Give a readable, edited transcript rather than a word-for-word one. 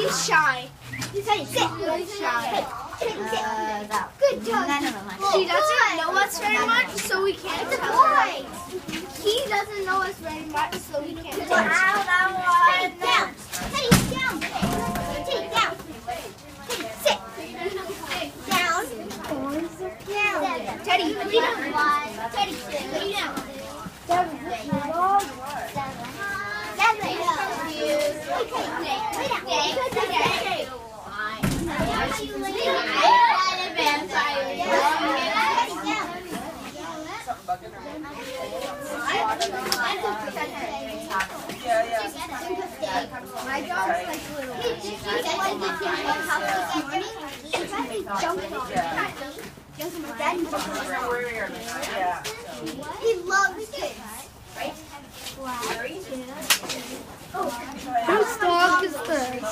He's shy. He's like sit. He's shy. Good job. He doesn't know us very much, so we can't tell him. He doesn't know us very much, so we can't tell him. Teddy, down. Teddy, down. Teddy, down. Teddy, sit. Down. Down. Teddy, lay down. Teddy, lay down. My dog's like little. He loves kids. Right? Whose dog is this?